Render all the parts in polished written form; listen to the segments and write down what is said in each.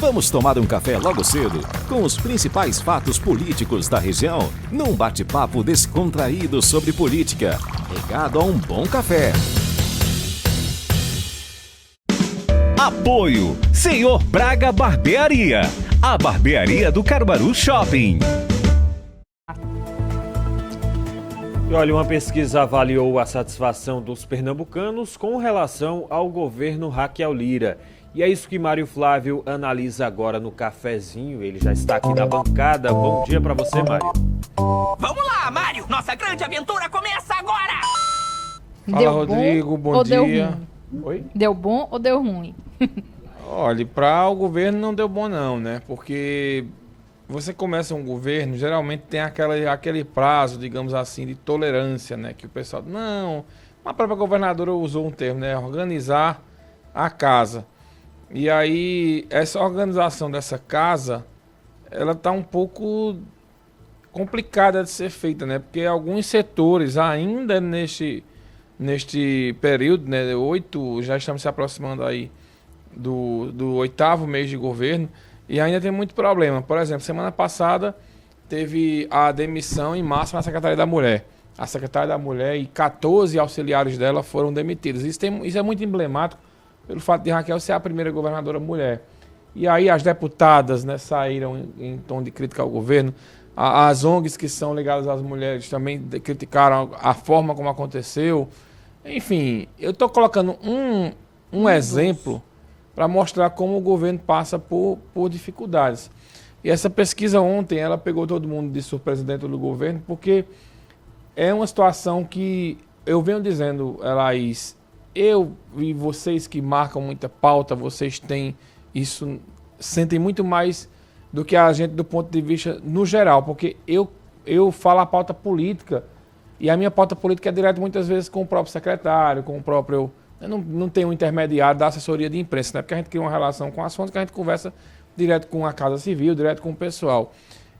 Vamos tomar um café logo cedo, com os principais fatos políticos da região, num bate-papo descontraído sobre política, regado a um bom café. Apoio Senhor Braga Barbearia, a barbearia do Caruaru Shopping. E olha, uma pesquisa avaliou a satisfação dos pernambucanos com relação ao governo Raquel Lira. E é isso que Mário Flávio analisa agora no cafezinho. Ele já está aqui na bancada. Bom dia para você, Mário. Vamos lá, Mário! Nossa grande aventura começa agora! Fala, Rodrigo, bom dia. Oi? Deu bom ou deu ruim? Olha, para o governo não deu bom não, né? Porque você começa um governo, geralmente tem aquele prazo, digamos assim, de tolerância, né? Que o pessoal... Não, a própria governadora usou um termo, né? Organizar a casa. E aí, essa organização dessa casa, ela tá um pouco complicada de ser feita, né? Porque alguns setores, ainda neste período, né? Já estamos se aproximando aí do 8º mês de governo, e ainda tem muito problema. Por exemplo, semana passada teve a demissão em massa na Secretaria da Mulher. A Secretária da Mulher e 14 auxiliares dela foram demitidos. Isso é muito emblemático pelo fato de Raquel ser a primeira governadora mulher. E aí as deputadas, né, saíram em tom de crítica ao governo. As ONGs que são ligadas às mulheres também criticaram a forma como aconteceu. Enfim, eu estou colocando um exemplo para mostrar como o governo passa por dificuldades. E essa pesquisa ontem, ela pegou todo mundo de surpresa dentro do governo, porque é uma situação que eu venho dizendo, Laís, eu e vocês que marcam muita pauta, vocês têm isso, sentem muito mais do que a gente do ponto de vista no geral, porque eu falo a pauta política, e a minha pauta política é direta muitas vezes com o próprio secretário, com o próprio... Eu não tenho um intermediário da assessoria de imprensa, né? Porque a gente cria uma relação com as fontes que a gente conversa direto com a Casa Civil, direto com o pessoal.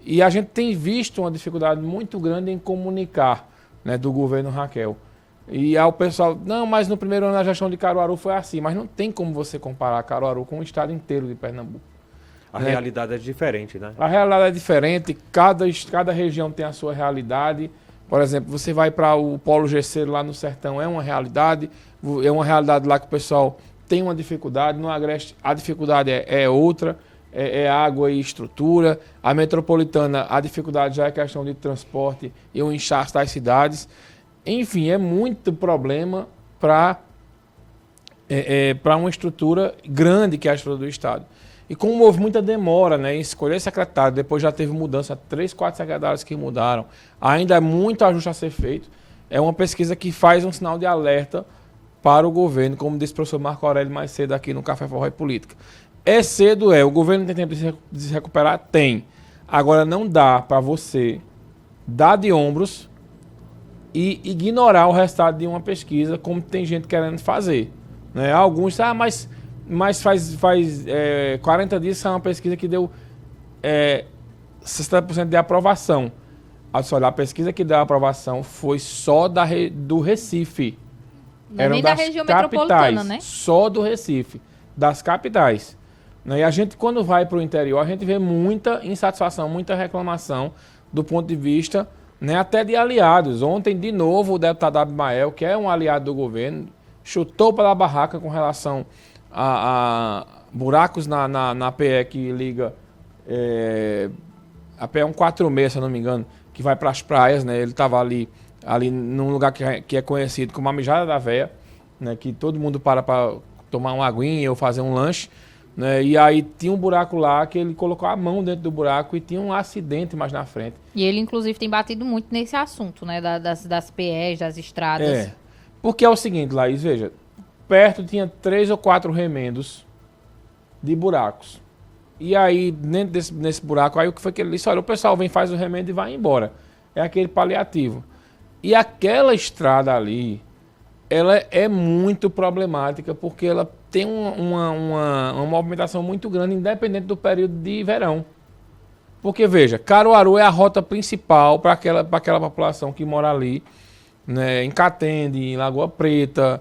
E a gente tem visto uma dificuldade muito grande em comunicar, né, do governo Raquel. E aí o pessoal, não, mas no primeiro ano da gestão de Caruaru foi assim. Mas não tem como você comparar Caruaru com o estado inteiro de Pernambuco. A realidade é diferente, né? A realidade é diferente, cada região tem a sua realidade. Por exemplo, você vai para o Polo Gesseiro lá no Sertão, é uma realidade lá que o pessoal tem uma dificuldade. No Agreste a dificuldade é outra, é água e estrutura. A metropolitana, a dificuldade já é questão de transporte e o inchaço das cidades. Enfim, é muito problema para uma estrutura grande que é a estrutura do Estado. E como houve muita demora, né, em escolher secretário, depois já teve mudança, 3, 4 secretários que mudaram, ainda é muito ajuste a ser feito. É uma pesquisa que faz um sinal de alerta para o governo, como disse o professor Marco Aurélio mais cedo aqui no Café Forró e Política. É cedo, o governo tem tempo de se recuperar? Tem. Agora não dá para você dar de ombros e ignorar o resultado de uma pesquisa, como tem gente querendo fazer. Né? Alguns, mas faz 40 dias que é uma pesquisa que deu 60% de aprovação. Olha, a pesquisa que deu aprovação foi só do Recife. Não, nem da região metropolitana, né? Só do Recife, das capitais. E a gente, quando vai para o interior, a gente vê muita insatisfação, muita reclamação do ponto de vista, né, até de aliados. Ontem, de novo, o deputado Abimael, que é um aliado do governo, chutou para a barraca com relação a buracos na PE que liga a PE 146, se eu não me engano, que vai para as praias, né? Ele estava ali num lugar que é conhecido como a Mijada da Véia, né? Que todo mundo para tomar uma aguinha ou fazer um lanche, né? E aí tinha um buraco lá que ele colocou a mão dentro do buraco e tinha um acidente mais na frente. E ele, inclusive, tem batido muito nesse assunto, né? Das PEs, das estradas. Porque é o seguinte, Laís, veja, perto tinha 3 ou 4 remendos de buracos. E aí, dentro nesse buraco, aí o que foi que ele disse? Olha, o pessoal vem, faz o remendo e vai embora. É aquele paliativo. E aquela estrada ali, ela é muito problemática, porque ela tem uma movimentação muito grande, independente do período de verão. Porque, veja, Caruaru é a rota principal para aquela população que mora ali, né, em Catende, em Lagoa Preta,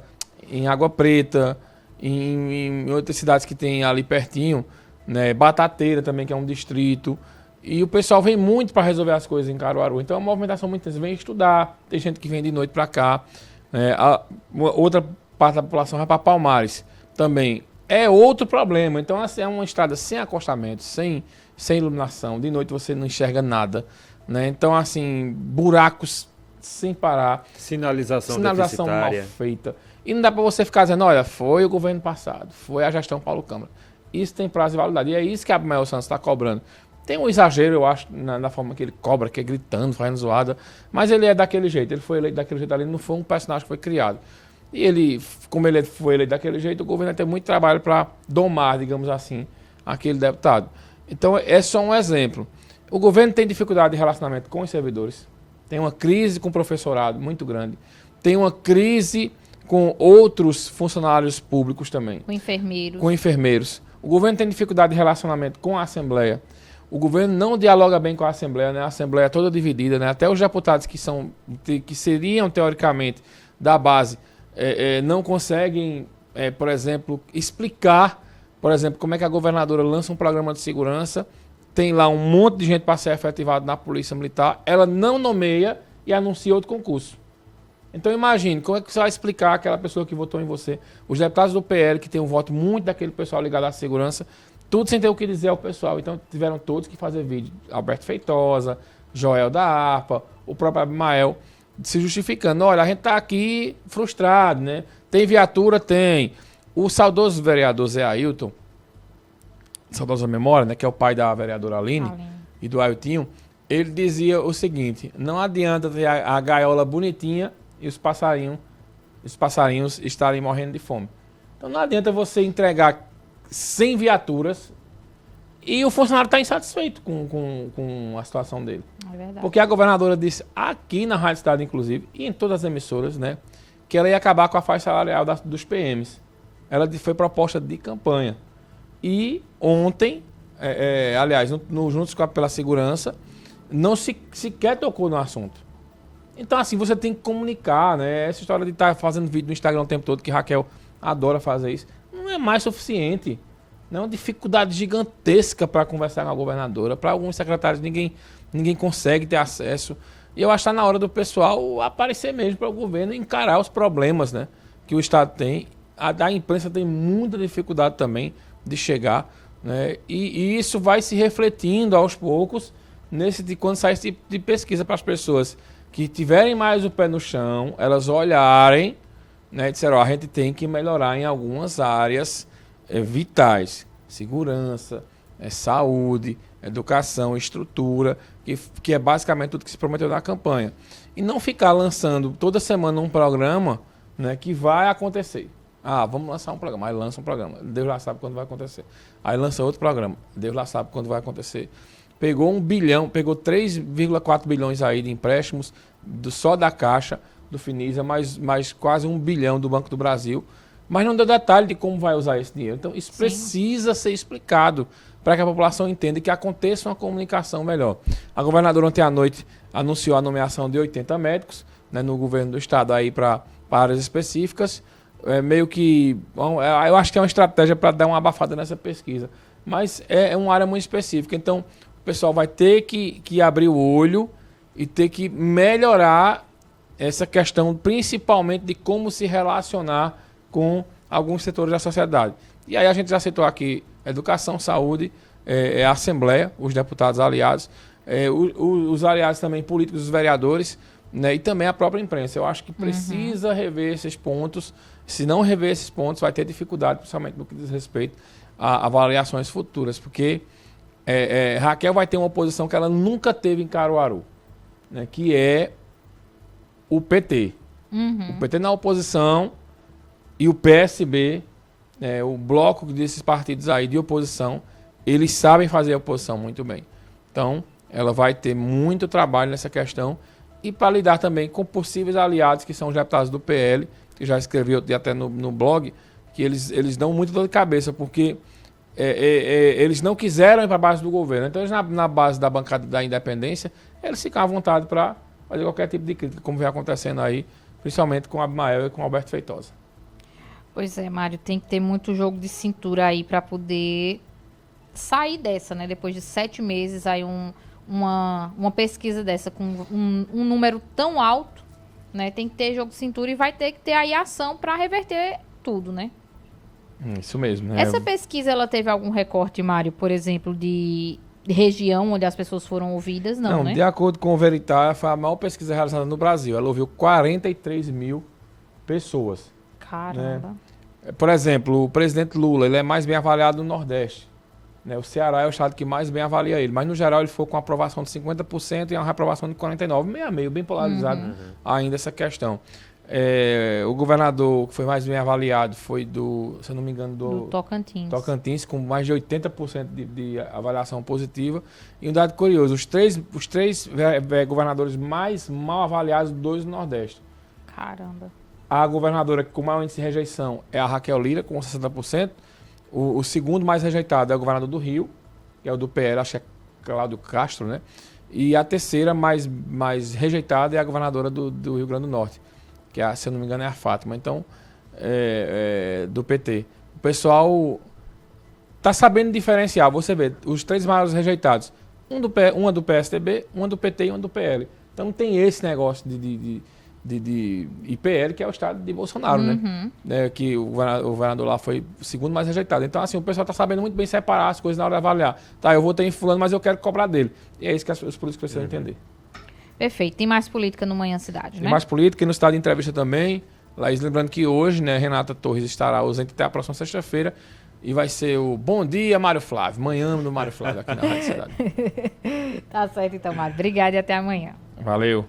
em Água Preta, em outras cidades que tem ali pertinho, né? Batateira também, que é um distrito. E o pessoal vem muito para resolver as coisas em Caruaru. Então é uma movimentação muito intensa. Vem estudar, tem gente que vem de noite para cá. Outra parte da população vai para Palmares também. É outro problema. Então assim, é uma estrada sem acostamento, sem iluminação. De noite você não enxerga nada, né? Então assim, buracos sem parar. Sinalização Mal deficitária. feita. E não dá para você ficar dizendo, olha, foi o governo passado, foi a gestão Paulo Câmara. Isso tem prazo de validade. E é isso que a Abimael Santos está cobrando. Tem um exagero, eu acho, na forma que ele cobra, que é gritando, fazendo zoada. Mas ele é daquele jeito. Ele foi eleito daquele jeito ali, não foi um personagem que foi criado. E ele, como ele foi eleito daquele jeito, o governo vai ter muito trabalho para domar, digamos assim, aquele deputado. Então, é só um exemplo. O governo tem dificuldade de relacionamento com os servidores. Tem uma crise com o professorado muito grande. Tem uma crise com outros funcionários públicos também. Com enfermeiros. Com enfermeiros. O governo tem dificuldade de relacionamento com a Assembleia. O governo não dialoga bem com a Assembleia, né? A Assembleia é toda dividida, né? Até os deputados que seriam, teoricamente, da base, não conseguem, por exemplo, explicar, por exemplo, como é que a governadora lança um programa de segurança, tem lá um monte de gente para ser efetivado na Polícia Militar, ela não nomeia e anuncia outro concurso. Então imagine, como é que você vai explicar aquela pessoa que votou em você? Os deputados do PL, que tem um voto muito daquele pessoal ligado à segurança, tudo sem ter o que dizer ao pessoal. Então tiveram todos que fazer vídeo. Alberto Feitosa, Joel da Harpa, o próprio Abimael, se justificando. Olha, a gente está aqui frustrado, né? Tem viatura? Tem. O saudoso vereador Zé Ailton, saudosa memória, né? Que é o pai da vereadora Aline e do Ailtinho, ele dizia o seguinte: não adianta ter a gaiola bonitinha e os passarinhos estarem morrendo de fome. Então não adianta você entregar 100 viaturas e o funcionário está insatisfeito com a situação dele. É verdade. Porque a governadora disse aqui na Rádio Estado, inclusive, e em todas as emissoras, né, que ela ia acabar com a faixa salarial dos PMs. Ela foi proposta de campanha. E ontem, aliás, Juntos pela Segurança, não sequer tocou no assunto. Então, assim, você tem que comunicar, né? Essa história de estar fazendo vídeo no Instagram o tempo todo, que Raquel adora fazer isso, não é mais suficiente. Não é uma dificuldade gigantesca para conversar com a governadora. Para alguns secretários, ninguém consegue ter acesso. E eu acho que está na hora do pessoal aparecer mesmo para o governo e encarar os problemas, né, que o Estado tem. A imprensa tem muita dificuldade também de chegar, né? E isso vai se refletindo aos poucos quando sai esse tipo de pesquisa para as pessoas que tiverem mais o pé no chão, elas olharem, né, e disseram, a gente tem que melhorar em algumas áreas vitais, segurança, saúde, educação, estrutura, que é basicamente tudo que se prometeu na campanha. E não ficar lançando toda semana um programa, né, que vai acontecer. Ah, vamos lançar um programa. Aí lança um programa. Deus lá sabe quando vai acontecer. Aí lança outro programa. Deus lá sabe quando vai acontecer. Pegou 3,4 bilhões aí de empréstimos só da Caixa, do Finisa, mais quase 1 bilhão do Banco do Brasil, mas não deu detalhe de como vai usar esse dinheiro. Então isso precisa ser explicado para que a população entenda e que aconteça uma comunicação melhor. A governadora ontem à noite anunciou a nomeação de 80 médicos, né, no governo do estado aí para áreas específicas. Meio que, eu acho que é uma estratégia para dar uma abafada nessa pesquisa, mas é uma área muito específica. Então o pessoal vai ter que abrir o olho e ter que melhorar essa questão, principalmente de como se relacionar com alguns setores da sociedade. E aí a gente já citou aqui educação, saúde, a Assembleia, os deputados aliados, os aliados também políticos, os vereadores, né, e também a própria imprensa. Eu acho que precisa rever esses pontos. Se não rever esses pontos, vai ter dificuldade, principalmente no que diz respeito a avaliações futuras, porque Raquel vai ter uma oposição que ela nunca teve em Caruaru, né, que é o PT. O PT na oposição e o PSB, o bloco desses partidos aí de oposição, eles sabem fazer a oposição muito bem. Então, ela vai ter muito trabalho nessa questão e para lidar também com possíveis aliados, que são os deputados do PL, que já escrevi até no blog, que eles dão muito dor de cabeça, porque eles não quiseram ir para a base do governo. Então, eles, na base da bancada da independência, eles ficam à vontade para fazer qualquer tipo de crítica, como vem acontecendo aí, principalmente com o Abimael e com o Alberto Feitosa. Pois é, Mário, tem que ter muito jogo de cintura aí para poder sair dessa, né? Depois de 7 meses, aí uma pesquisa dessa com um número tão alto, né? Tem que ter jogo de cintura e vai ter que ter aí ação para reverter tudo, né? Isso mesmo, né? Essa pesquisa, ela teve algum recorte, Mário, por exemplo, de região onde as pessoas foram ouvidas? Não, né? De acordo com o Veritas, foi a maior pesquisa realizada no Brasil. Ela ouviu 43 mil pessoas. Caramba. Por exemplo, o presidente Lula, ele é mais bem avaliado no Nordeste. Né? O Ceará é o estado que mais bem avalia ele. Mas, no geral, ele ficou com aprovação de 50% e uma reprovação de 49%. Meio a meio, bem polarizado ainda essa questão. O governador que foi mais bem avaliado foi se eu não me engano, Do Tocantins. Tocantins, com mais de 80% de avaliação positiva. E um dado curioso, os três governadores mais mal avaliados, 2 do Nordeste. Caramba. A governadora com maior índice de rejeição é a Raquel Lira, com 60%. O segundo mais rejeitado é o governador do Rio, que é o do PL, acho que é Cláudio Castro, né? E a terceira mais rejeitada é a governadora do Rio Grande do Norte, que se eu não me engano é a Fátima, então, do PT. O pessoal tá sabendo diferenciar, você vê, os 3 maiores rejeitados, uma do PSDB, uma do PT e uma do PL. Então não tem esse negócio de IPL, que é o estado de Bolsonaro, né? Que o governador lá foi o segundo mais rejeitado. Então, assim, o pessoal está sabendo muito bem separar as coisas na hora de avaliar. Tá, eu vou ter em fulano, mas eu quero cobrar dele. E é isso que os políticos precisam entender. Perfeito. Tem mais política no Manhã Cidade, né? Tem mais política e no estado de entrevista também. Laís, lembrando que hoje, né, Renata Torres estará ausente até a próxima sexta-feira. E vai ser o Bom Dia, Mário Flávio. Manhã do Mário Flávio aqui na Rádio Cidade. Tá certo, então, Mário. Obrigada e até amanhã. Valeu.